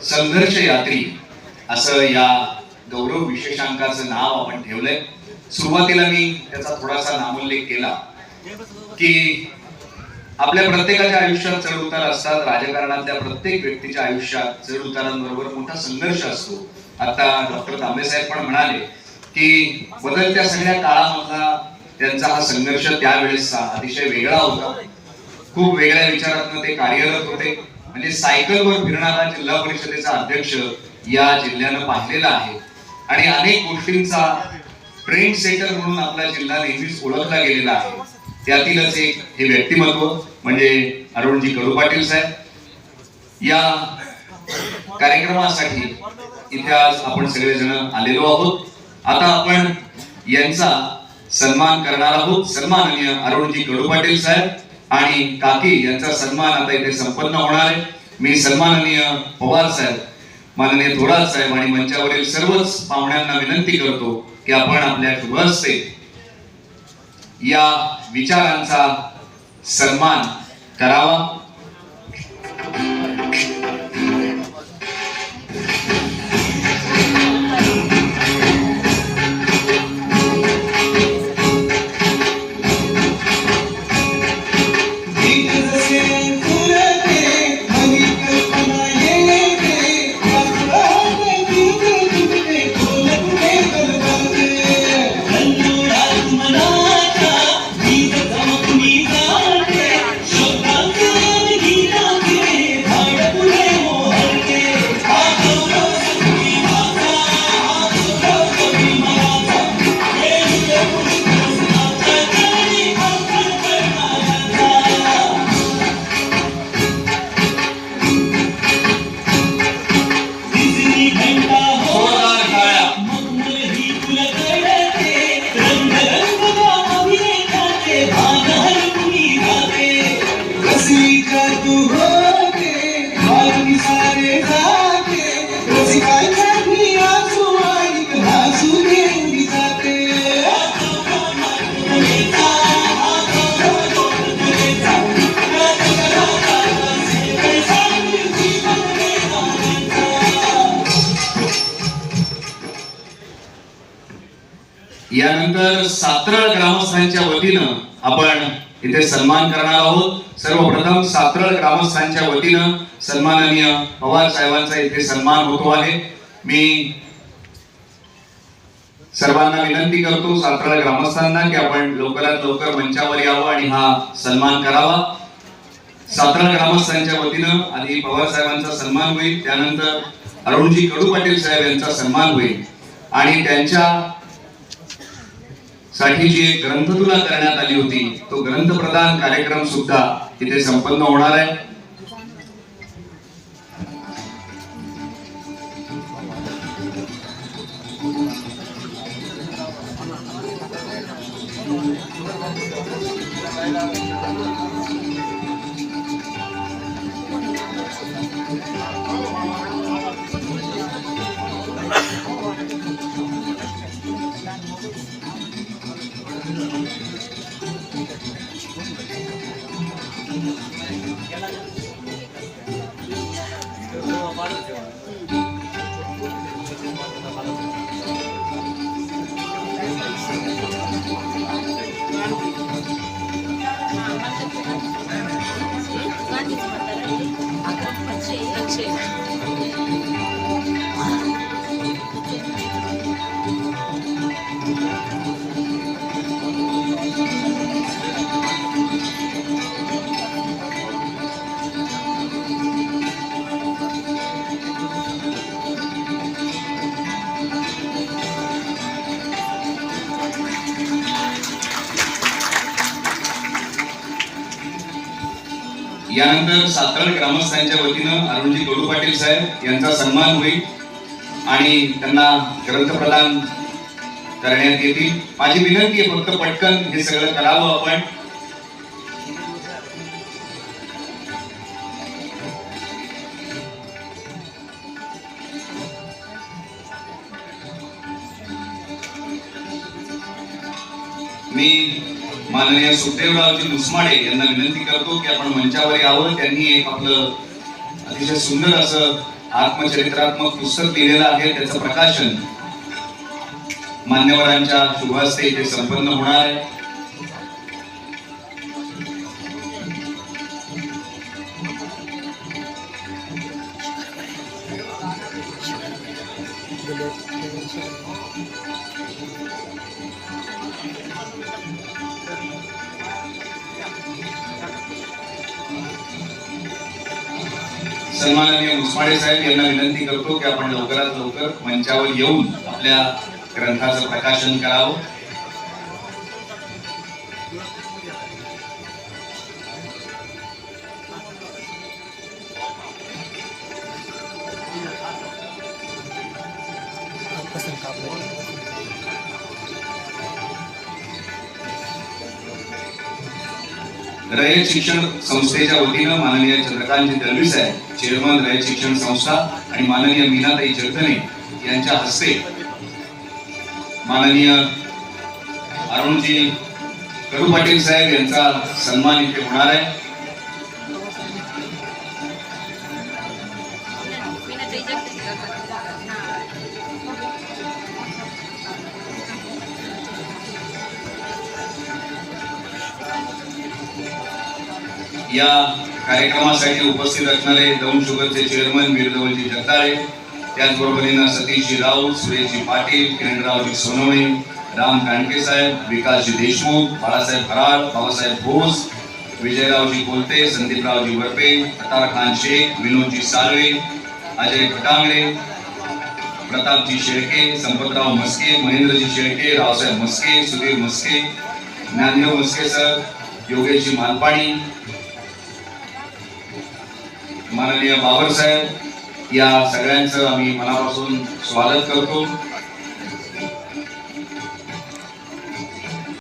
संघर्ष यात्री असं या गौरव विशेषांकाचं नाव आपण ठेवलंय. सुरुवातीला मी त्याचा थोडासा नामोल्लेख केला की आपल्या प्रत्येकाच्या आयुष्यात चढ उतार असतात. राजकारणातल्या प्रत्येक व्यक्तीच्या आयुष्यात चढ उतारांबरोबर मोठा संघर्ष असतो. आता डॉक्टर तांबे साहेब पण म्हणाले की बदलत्या सगळ्या काळामधला त्यांचा हा संघर्ष त्यावेळेसचा अतिशय वेगळा होता. खूप वेगळ्या विचारातून ते कार्यरत होते. म्हणजे सायकलवर फिरणारा जिल्हा परिषदेचा अध्यक्ष या जिल्ह्यानं पाहिलेला आहे आणि अनेक गोष्टींचा ट्रेंड सेटर म्हणून आपला जिल्हा नेहमीच ओळखला गेलेला आहे. त्यातीलच एक हे व्यक्तिमत्व म्हणजे अरुणजी कडू पाटील साहेब. या कार्यक्रमासाठी इथे आज आपण सगळेजण आलेलो आहोत. आता आपण यांचा सन्मान करणार आहोत. सन्माननीय अरुणजी कडू पाटील साहेब आणि काकी यांचा सन्मान आता इथे संपन्न होणार आहे. मी सन्माननीय पवार साहेब, माननीय थोरात साहेब आणि मंचावरील सर्वच पाहुण्यांना विनंती करतो की आपण आपल्या शुभ हस्ते या विचारांचा सन्मान करावा. यानंतर सातरळ ग्रामस्थांच्या वतीनं आपण इथे सन्मान करणार आहोत. सर्वप्रथम सातरळ ग्रामस्थांच्या वतीनं सन्माननीय पवार साहेबांचा इथे सन्मान होतो आहे. मी सर्वांना विनंती करतो सातरळ ग्रामस्थांना की आपण लवकरात लवकर मंचावर यावं आणि हा सन्मान करावा. सातरळ ग्रामस्थांच्या वतीनं आधी पवार साहेबांचा सन्मान होईल, त्यानंतर अरुणजी कडू पाटील साहेब यांचा सन्मान होईल आणि त्यांच्या साठी जी ग्रंथतुला करण्यात आली होती तो ग्रंथ प्रदान कार्यक्रम सुद्धा इथे संपन्न होणार आहे. यानंतर सातरळ ग्रामस्थांच्या वतीनं अरुणजी कडू पाटील साहेब यांचा सन्मान होईल. आणि त्यांना ग्रंथ प्रदान करण्यात येतील. माझी विनंती आहे फक्त पटकन हे सगळं करावं आपण. मी माननीय सुखदेवरावजी मुसमाडे यांना विनंती करतो की आपण मंचावर यावं. त्यांनी एक आपलं अतिशय सुंदर असं आत्मचरित्रात्मक पुस्तक लिहिलेलं आहे. त्याचं प्रकाशन मान्यवरांच्या शुभ हस्ते इथे संपन्न होणार आहे. सन्माननीय मुसमाडे साहेब यांना विनंती करतो की आपण लवकरात लवकर मंचावर येऊन आपल्या ग्रंथाचं प्रकाशन करावं. रयत शिक्षण संस्थेच्या वतीनं माननीय चंद्रकांतजी दळवी साहेब चेअरमन रयत शिक्षण संस्था आणि माननीय मीनाताई जगधने यांच्या हस्ते माननीय अरुणजी कडू पाटील साहेब यांचा सन्मान इथे होणार आहे. या कार्यक्रमासाठी उपस्थित असणारे दौंड शुगरचे चेअरमन वीरधवलजी जगदाळे, त्याचबरोबरीनं सतीशजी राऊत, सुरेशजी पाटील, किरणरावजी सोनवणे, राम कांडके साहेब, विकासजी देशमुख, बाळासाहेब फराळ, बाबासाहेब घोष, विजयरावजी कोलते, संदीपरावजी वरपे, अतार खान शेख, विनोदजी साळवे, अजय खटांगरे, प्रतापजी शेळके, संपतराव मस्के, महेंद्रजी शेळके, रावसाहेब मस्के, सुधीर मस्के, ज्ञानदेव मस्के सर, योगेशजी मालपाणी, माननीय बाबर साहेब, या सगळ्यांचं आम्ही मनापासून स्वागत करतो.